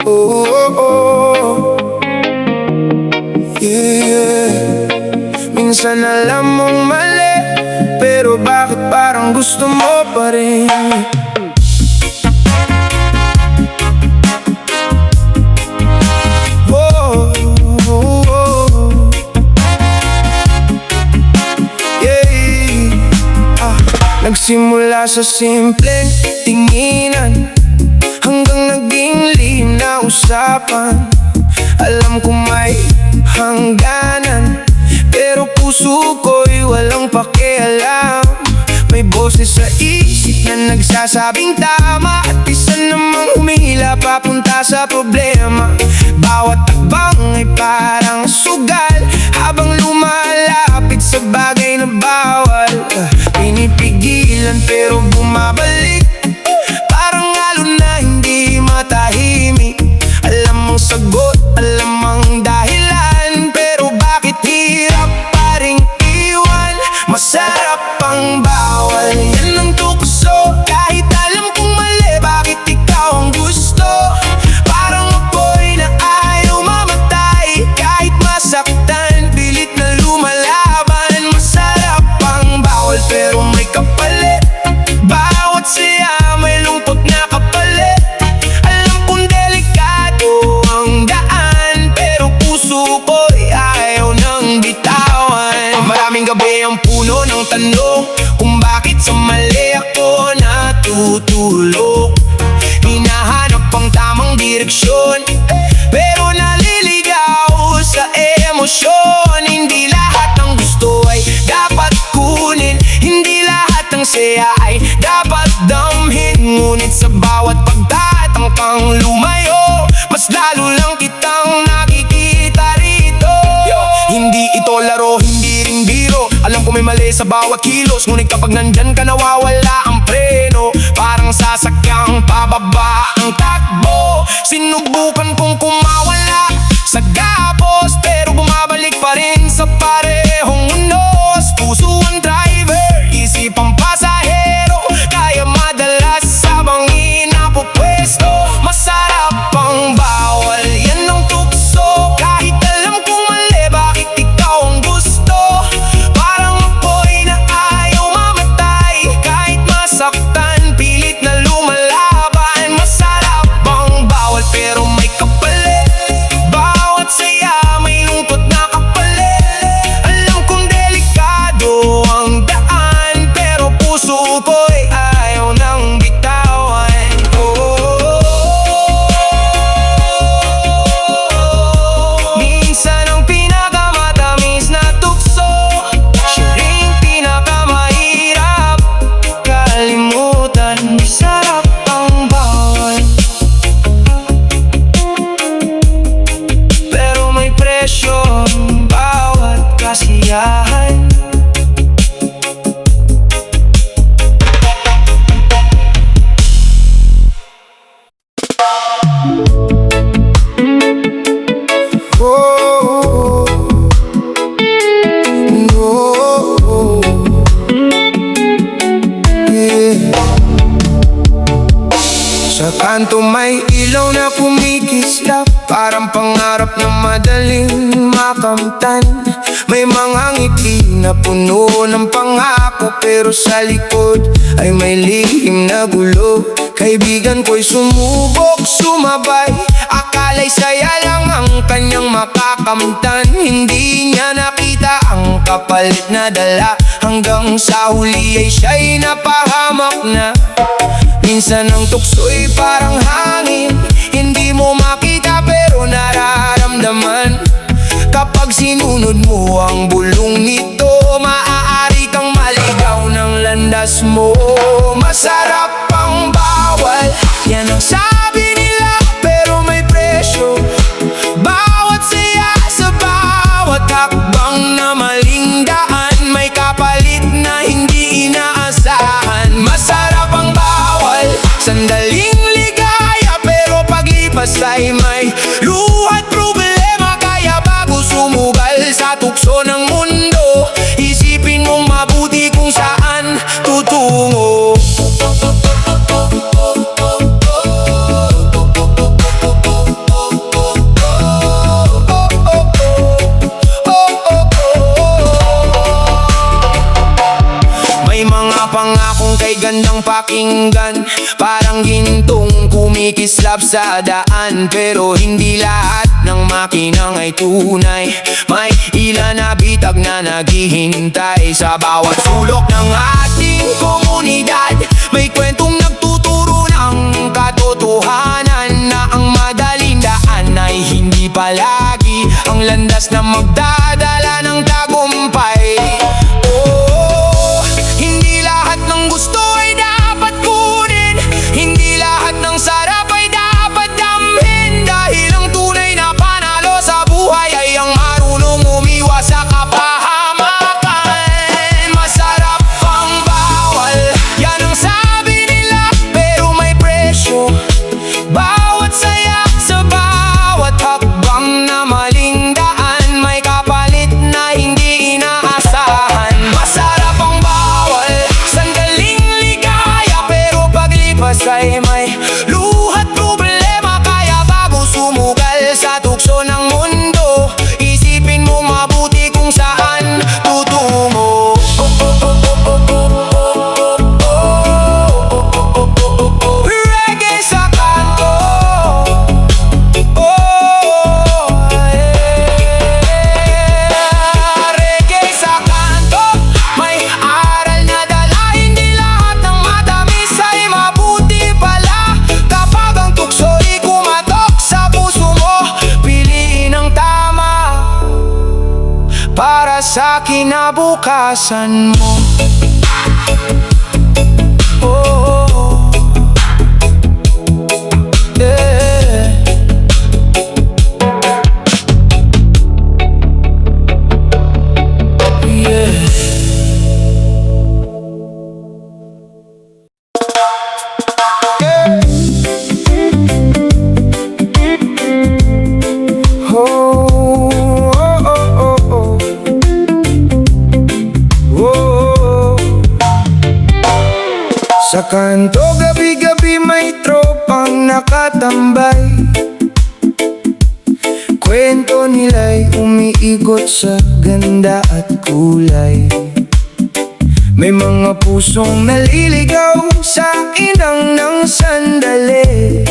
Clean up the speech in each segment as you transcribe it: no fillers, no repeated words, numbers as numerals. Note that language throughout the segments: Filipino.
Oh, oh, oh. Yeah. Minsan alam mong mali, pero bakit parang gusto mo pa rin? Oh, oh, oh. Yeah. Nagsimula sa simpleng tinginan, hanggang naging lihim na usapan. Alam ko may hangganan, pero puso ko'y walang pakialam. May boses sa isip na nagsasabing tama, at isa namang humihila papunta sa problema. Bawat takbang ay parang sugal, habang lumalapit sa bagay na bawal. Pinipigilan pero bumabalik, parang alon na hindi matahimik. Alam mong sagot, alam ang dahilan, pero bakit hirap pa ring iwan? Masarap ang bawal, yan ang tukso. Kahit alam kong mali, bakit ikaw ang gusto? Parang apoy na ayaw mamatay, kahit masaktan, pilit na lumalaban. Masarap ang bawal pero may kapalit, bawat saya may lungkot na kapalit. Alam kong delikado ang daan, pero puso ko'y ayaw nang bitawan. Maraming gabi ang puno ng tanong kung bakit sa mali ako natutulog. Hinahanap ang tamang direksyon, pero naliligaw sa emosyon. Hindi lahat ng gusto ay dapat kunin, hindi lahat ng saya ay dapat damhin. Ngunit sa bawat pagtatangkang lumayo, mas lalo lang kitang nakikita rito. Hindi ito laro, hindi rin biro. Alam ko may mali sa bawat kilos, ngunit kapag nandyan ka nawawala ang preno. Parang sasakyang pababa ang takbo. Sinubukan kong kumawala sa gapos, pero bumabalik pa rin sa parehong unos. Puso ang driver, isip ang pasahero, kaya madalas sabang inapopwesto. Masarap ang bawal, yan ang tukso. Kahit alam kong mali, bakit ikaw ang gusto? Parang apoy na ayaw mamatay, kahit masaktan, pilit na lumalaban. Masarap ang bawal pero may kapalit, bawat saya may lungkot na kapalit. Alam kong delikado ang daan, pero puso ko'y ayaw nang bitawan. Minsan ang pinakamatamis na tukso, siya ring pinakamahirap kalimutan. Masarap ang bawal, pero may presyo ang bawat kasiyahan. Oh, no, yeah. Sa kanto may ilaw na kumikislap, parang pangarap na madaling makamtan. May mga ngiti na puno ng pangako, pero sa likod ay may lihim na gulo. Kaibigan ko'y sumubok, sumabay, akala'y saya lang ang kanyang makakamtan. Hindi niya nakita ang kapalit na dala, hanggang sa huli ay siya'y napahamak na. Minsan ang tukso'y parang hangin, hindi mo makita pero nararamdaman. Kapag sinunod mo ang bulong nito, maaari kang maligaw ng landas mo. Masarap ang bawal, yan ang sabi nila, pero may presyo. Bawat saya sa bawat hakbang na maling daan, may kapalit na hindi inaasahan. Masarap ang bawal, sandaling ligaya, pero paglipas ay may luhat problema. Kaya bago sumugal sa tukso ng mundo, isipin mong mabuti kung saan tutungo. pakinggan. Parang gintong kumikislap sa daan. Pero hindi lahat ng makinang ay tunay. May ilan na bitag na naghihintay. Sa bawat sulok ng ating komunidad, may kwentong nagtuturo ng katotohanan, na ang madaling daan ay hindi palagi ang landas na magdadala ng tagumpay. Oh, hindi lahat ng gusto ay dapat kunin, hindi lahat ng sarap ay dapat damhin. Dahil ang tunay na panalo sa buhay ay ang marunong umiwas sa kapahamakan. Masarap ang bawal, yan ang sabi nila, pero may presyo. Bawat saya sa bawat hakbang na maling daan, may kapalit na hindi inaasahan. Masarap ang bawal, sandaling ligaya, pero paglipas ay may luhat problema. Kaya bago sumugal sa tukso ng mundo, isipin mo mabuti kung saan tutungo. Reggae sa kanto. Reggae sa kanto, may aral na dala. Hindi lahat ng matamis ay mabuti pala. Kapag ang tukso'y kumatok sa puso mo, piliin ang tama para sa kinabukasan mo. Oh, yeah. Yeah. Oh, oh, oh, oh, oh. Oh. Sa kanto gabi-gabi may tropang nakatambay. Kwento nila'y umiikot sa ganda at kulay. May mga pusong naliligaw sa inang ng sandali.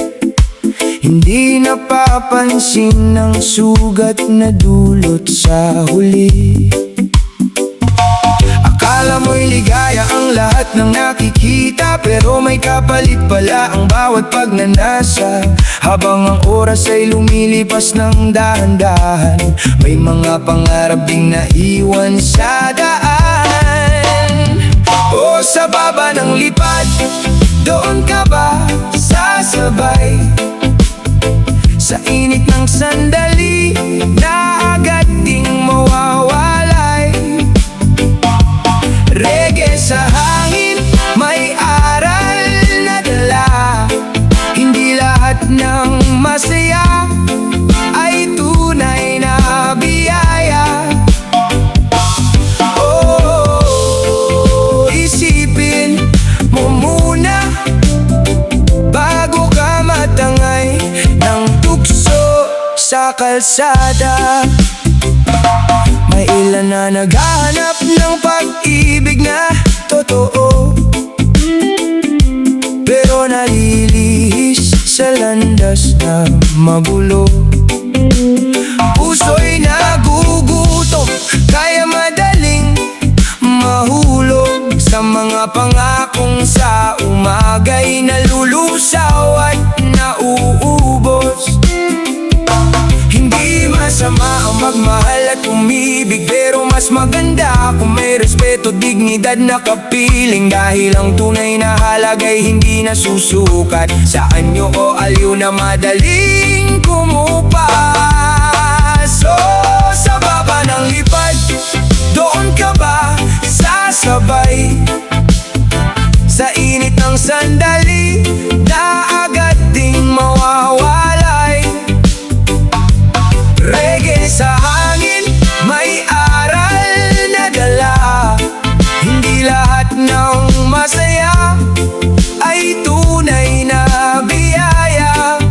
Hindi napapansin ang sugat na dulot sa huli. Akala mo'y ligaya ang lahat ng nakikita, pero may kapalit pala ang bawat pagnanasa. Habang ang oras ay lumilipas ng dahan-dahan, may mga pangarap ding naiwan sa daan. O sa baba ng lipad, doon ka ba sasabay? Sa init ng sandali na agad ding mawawalay. Reggae sa hangin, may aral na dala. Hindi lahat ng masaya ay tunay na biyaya. Oh, isipin mo muna bago ka matangay ng tukso sa kalsada. May ilan na naghahanap ng pag-ibig na totoo, pero nalilihis sa landas na magulo. Puso'y nagugutom, kaya madaling mahulog sa mga pangakong sa umaga'y nalulusaw at nauubos. Hindi masama ang magmahal at umibig, pero mas maganda kung may respeto, dignidad na kapiling. Dahil ang tunay na halaga'y hindi nasusukat sa anyo o aliw na madaling kumupas. So sa baba ng lipad, doon ka ba sasabay? Sa init ng sandali na agad ding mawawalay. Reggae sa hangin, may aral na dala. Hindi lahat ng masaya ay tunay na biyaya.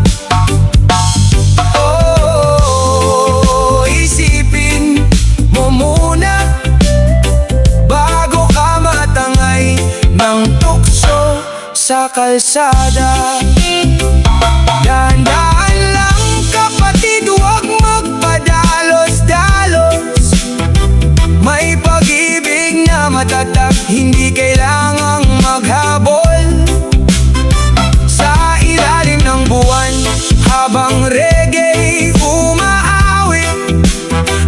Oh, isipin mo muna bago ka matangay ng tukso sa kalsada. Dahan-dahan lang kapatid, huwag magpadalos-dalos. May pag-ibig na matatag, hindi kailangang maghabol. Sa ilalim ng buwan, habang reggae umaawit,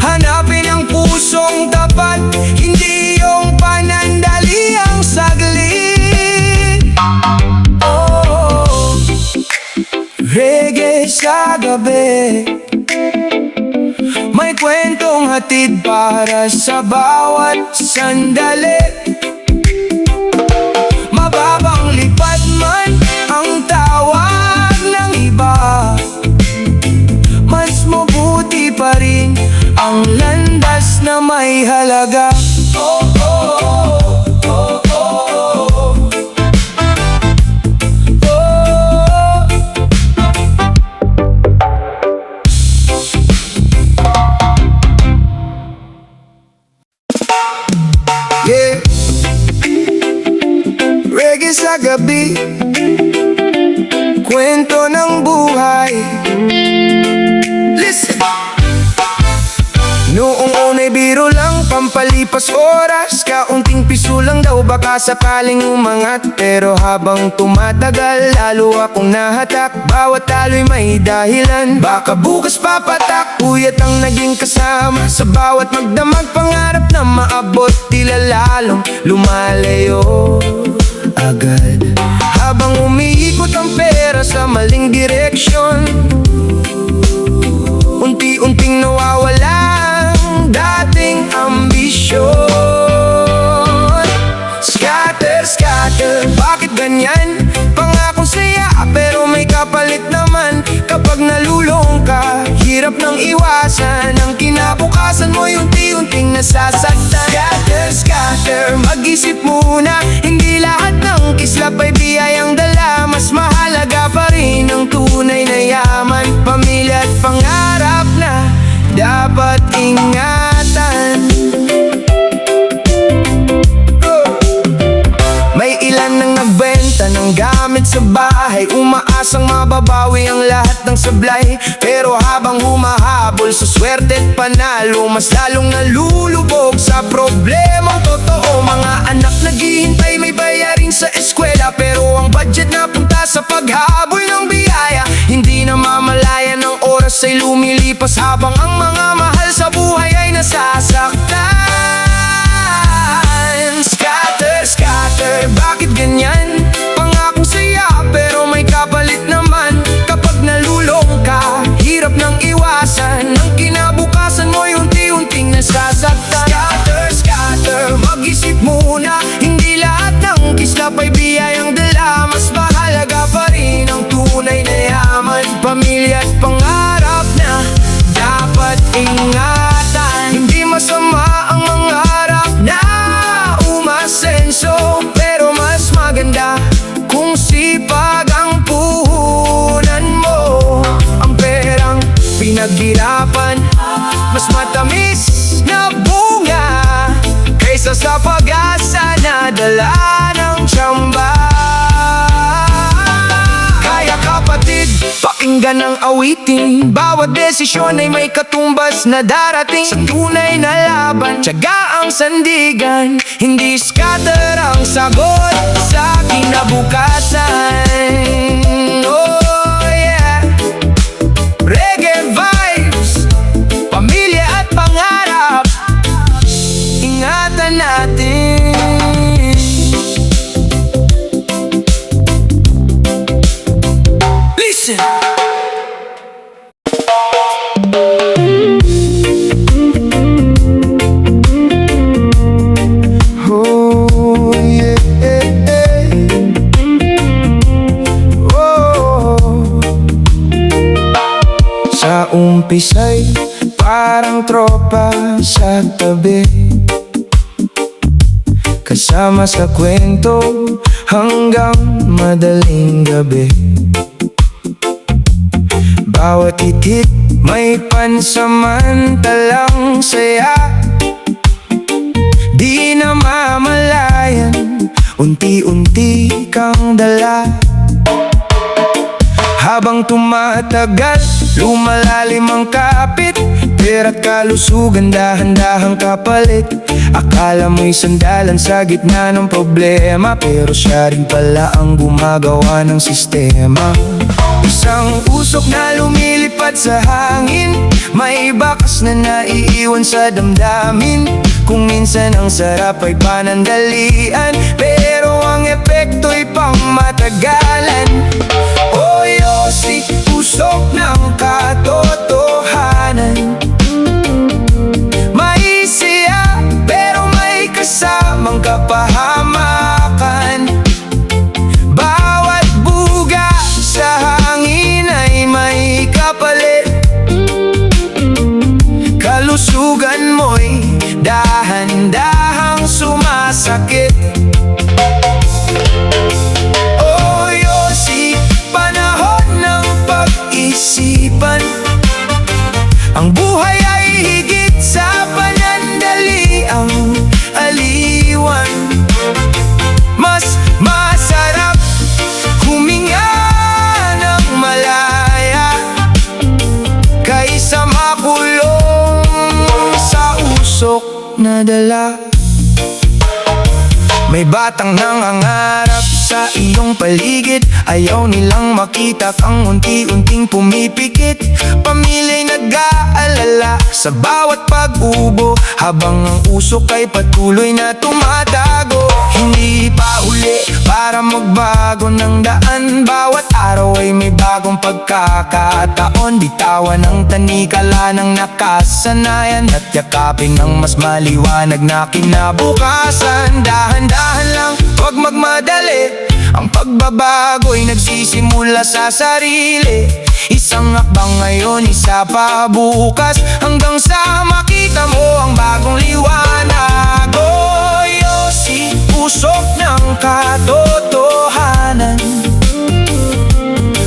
hanapin ang pusong tapat, hindi yung panandaliang saglit. Oh, reggae sa gabi, may kwentong hatid para sa bawat sandali. Mababang lipat man ang tawag ng iba, mas mabuti pa rin ang landas na may halaga. Oh, oh, oh, oh, oh, oh. Yeah, reggae sa gabi, kwento ng buhay. Listen. Noong una'y biro lang, pampalipas oras, kaunting piso lang daw baka sakaling umangat. Pero habang tumatagal, lalo akong nahatak, bawat talo'y may dahilan, baka bukas papatak. Puyat ang naging kasama sa bawat magdamag, pangarap na maabot, tila lalong lumalayo agad. Habang umiikot ang pera sa maling direksyon, unti-unting nawawala ang dating ambisyon. Scatter, scatter, bakit ganyan? Pangakong saya pero may kapalit naman. Kapag nalulong ka, hirap nang iwasan, ang kinabukasan mo'y unti-unting nasasaktan. Scatter, scatter, mag-isip muna, hindi lahat ng kislap ay biyayang dala. Mas mahalaga pa rin ang tunay na yaman, pamilya at pangarap na dapat ingatan. May ilan nang nagbenta ng gamit sa bahay, umaasang mababawi ang lahat ng sablay. Pero habang humahabol sa swerte at panalo, mas lalong nalulubog sa problemang totoo. Mga anak naghihintay, may bayarin sa eskwela, pero ang budget napunta sa paghabol ng biyaya. Hindi na mamalayan ng oras ay lumilipas, habang ang mga mahal sa buhay ay nasasaktan. Scatter, scatter, bakit ganyan? Pangakong saya pero may kapalit naman. Kapag nalulong ka, hirap nang iwasan, ang kinabukasan mo'y unti-unting nasasaktan. Scatter, scatter, mag-isip muna, hindi lahat ng kislap ay biyayang dala. Mas mahalaga pa rin ang tunay na yaman, pamilya at pangarap na dapat ingatan. Hindi masama ang mangarap na umasenso, pero mas maganda kung sipag ang puhunan mo. Ang perang pinaghirapan, mas matamis na bunga kaysa sa pag-asa na dala ng tsamba. Kaya kapatid, pakinggan ang awitin, bawat desisyon ay may katumbas na darating. Sa tunay na laban, tiyaga ang sandigan, hindi scatter ang sagot sa kinabukasan. Oh yeah, reggae vibes, pamilya at pangarap, ingatan natin. Listen. Oh yeah, oh. Sa umpisa'y parang tropa sa tabi, kasama sa kwento hanggang madaling gabi. Bawat itit may pansamantalang saya, di na mamalayan unti-unti kang dala. Habang tumatagal, lumalalim ang kapit, pera't kalusugan dahan-dahang kapalit. Akala mo'y sandalan sa gitna ng problema, pero siya rin pala ang gumagawa ng sistema. Isang usok na lumilipad sa hangin, may bakas na naiiwan sa damdamin. Kung minsan ang sarap ay panandalian, pero ang epekto'y pang matagalan. O Yossi, usok ng katotohanan. May siya, pero may kasamang kapahamakan. Bawat buga sa hangin ay may kapalit. Kalusugan mo'y dahan-dahang sumasakit. O Yossi, panahon ng pag-isipan. Ang buhay ay higit sa panandaliang aliwan. Mas masarap huminga ng malaya kaysa makulong sa usok na dala. May batang nangangarap sa iyong paligid, ayaw nilang makita kang unti-unting pumipikit. Pamilya'y nag-aalala sa bawat pag-ubo, habang ang usok ay patuloy na tumatago. Hindi pa uli para magbago ng daan, bawat araw ay may bagong pagkakataon. Bitawan ang tanikala ng nakasanayan at yakapin ng mas maliwanag na kinabukasan. Dahan-dahan lang, huwag magmadali, ang pagbabago'y nagsisimula sa sarili. Isang hakbang ngayon, isa pa bukas, hanggang sa makita mo ang bagong liwanag. O Yossi, usok ng katotohanan.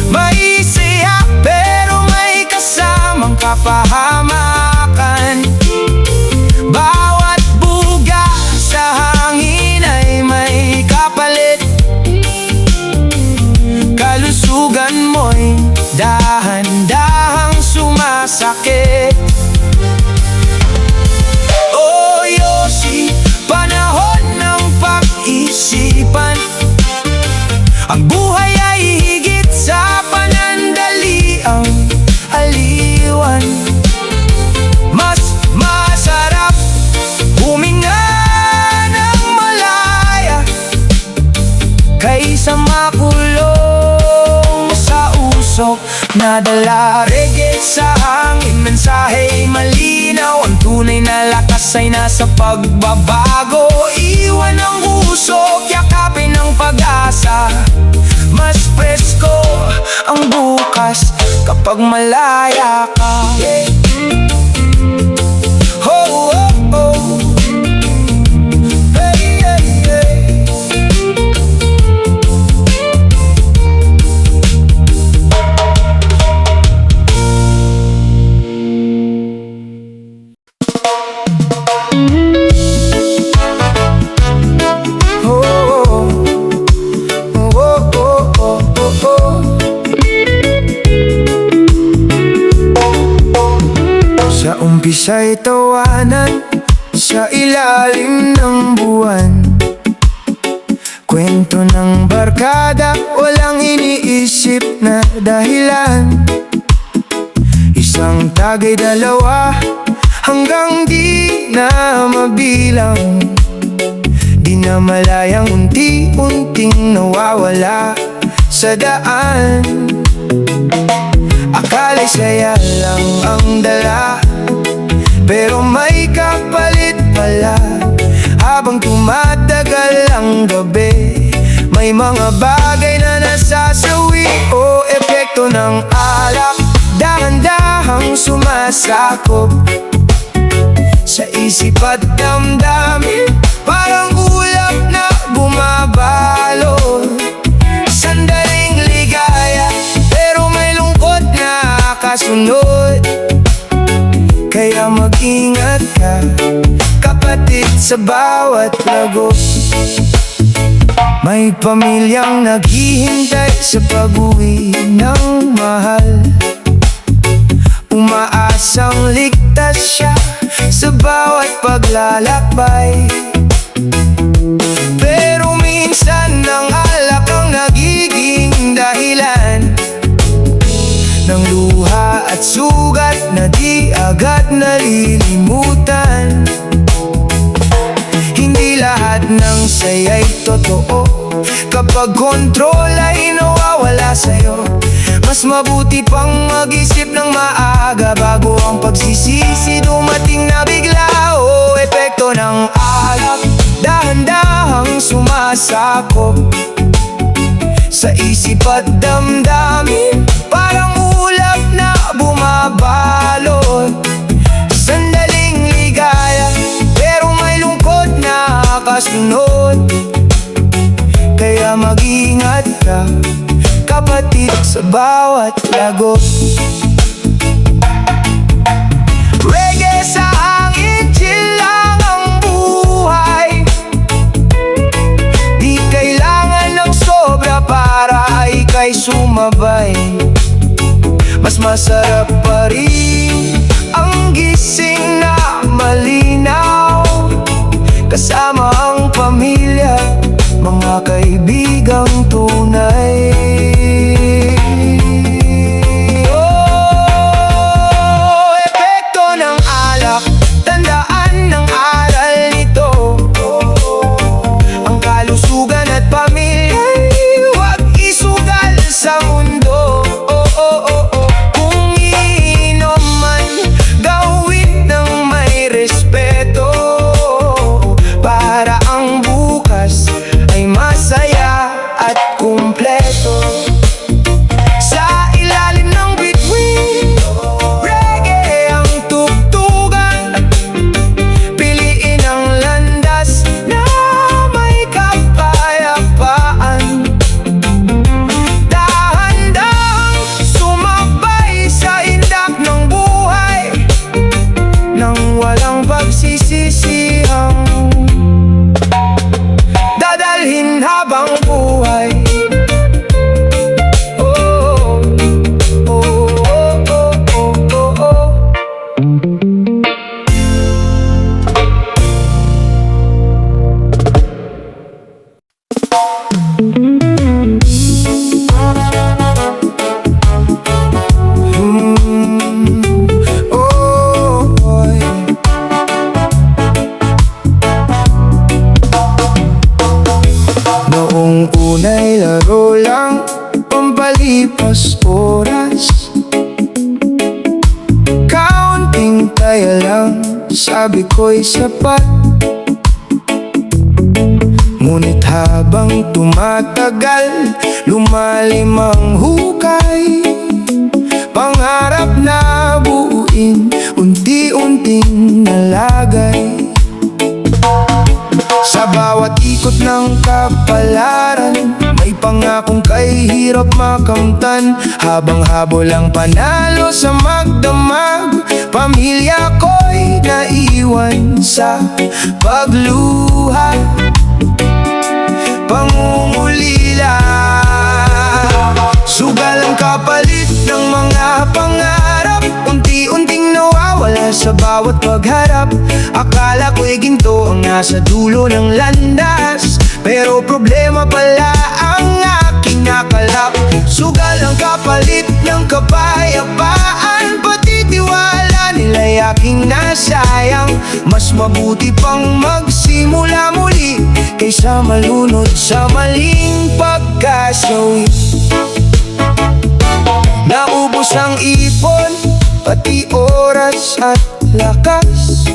May siya, pero may kasamang kapahamakan. Bawat buga sa hangin ay may kapalit. Kalusugan mo'y dahan-dahang sumasakit. O Yossi, panahon ng pag-isipan. Ang buhay ay higit sa panandaliang aliwan. Mas masarap huminga ng malaya kaysa makulong sa usok na dala. Reggae sa hangin, mensaheng malinaw, ang tunay na lakas ay nasa pagbabago. Iwan ang usok, yakapin ang pag-asa. Mas presko ang bukas kapag malaya ka. Oh, oh, oh. Hey, hey, hey. Sa umpisa'y tawanan sa ilalim ng buwan. Kwento ng barkada, walang iniisip na dahilan. Isang tagay dalawa, hanggang di na mabilang. Di na malayang unti-unting nawawala sa daan. Akala'y saya lang ang dala, pero may kapalit pala. Habang tumatagal ang gabi, may mga bagay na nasasawi. O epekto ng alak, dahan-dahang sumasakop sa isip at damdamin. Parang ulap na bumabalot. Sandaling ligaya, pero may lungkot na kasunod. Kaya mag-ingat ka, kapatid, sa bawat lagos. May pamilyang naghihintay sa pag-uwi ng mahal, umaasang ligtas siya sa bawat paglalakbay. Pero minsan ang alak ang nagiging dahilan ng luha at sugat na di agad nalilimutan. Hindi lahat ng saya'y totoo, kapag kontrol ay nawawala sa'yo. Mas mabuti pang mag-isip ng maaga bago ang pagsisisi dumating na bigla. O epekto ng alak, dahan-dahang sumasakop sa isip at damdamin, parang ulap na bumabalot. Sandaling ligaya, pero may lungkot na kasunod. Kaya mag-ingat ka, kapatid, sa bawat lagot. Reggae sa hangin, chill lang ang buhay. Di kailangan ng sobra para ika'y sumabay. Mas masarap pa rin ang gising na malinaw, kasama ang pamilya, mga kaibigang tunay. Oh, epekto ng alak, tandaan ng aral nito. Ang kalusugan at pamilya'y huwag isugal sa mundo. Kung iinom man, gawin ng may respeto, para ang bukas ay masaya at kumpleto. Sa ilalim ng bituin, reggae ang tugtugan. Piliin ang landas na may kapayapaan. Dahan-dahang sumabay sa indak ng buhay, nang walang pagsisisihang dadalhin habang buhay. Oh, oh, oh, oh, oh, oh, oh. Noong una'y laro lang, pampalipas oras. Kaunting taya lang, sabi ko'y sapat. Ngunit habang tumatagal, lumalim ang hukay. Pangarap na buuin, unti-unting nalagay. Sa bawat ikot ng kapalaran, may pangakong kay hirap makamtan. Habang habol ang panalo sa magdamag, pamilya ko'y naiwan sa pagluha, pangungulila. Sugal ang kapalit ng mga pangarap, unti-unting nawawala sa bawat pagharap. Akala ko'y ginto ang nasa dulo ng landas, pero problema pala ang aking nakalap. Sugal ang kapalit ng kapayapaan, pati tiwala nila'y aking nasayang. Mas mabuti pang magsimula muli, kaysa malunod sa maling pagkasawi. Naubos ang ipon, pati oras at lakas.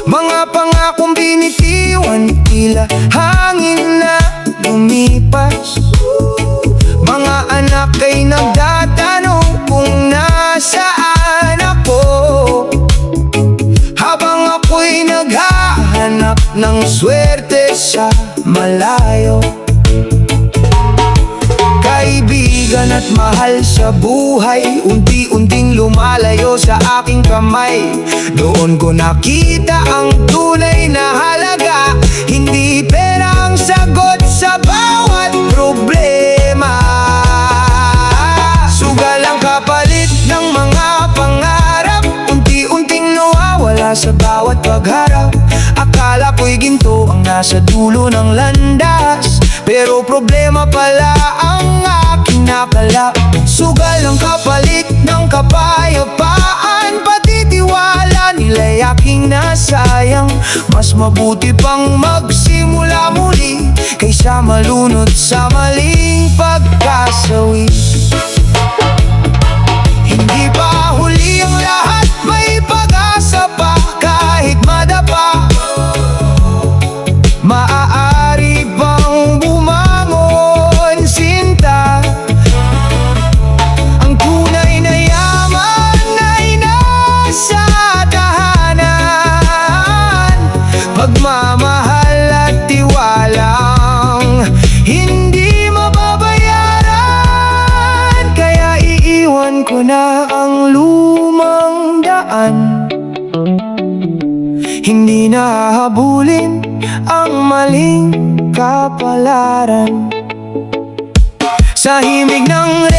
Mga pangakong binitiwan, tila hangin na lumipas. Mga anak ay nagtatanong kung nasaan ako, habang ako'y naghahanap ng swerte sa malayo. Kaibigan at mahal sa buhay, unti-unting lumalayo sa aking kamay. Doon ko nakita ang tunay na halaga, hindi pera ang sagot problema. Sugal ang kapalit ng mga pangarap, unti-unting nawawala sa bawat pagharap. Akala ko'y ginto ang nasa dulo ng landas, pero problema pala ang aking nakala. Sugal ang kapalit ng kapayapaan, pati tiwala nila'y aking nasayang. Mas mabuti pang magsimula muli kaysa malunod sa maling pagkasawi. Hindi pa huli ang lahat, may pag-asa pa kahit madapa. Maaari bang bumangon, sinta? Ang tunay na yaman ay nasa tahanan, pagmamahal at tiwalang hindi mababayaran. Kaya iiwan ko na ang lumang daan, hindi na hahabulin ang maling kapalaran. Sa himig ng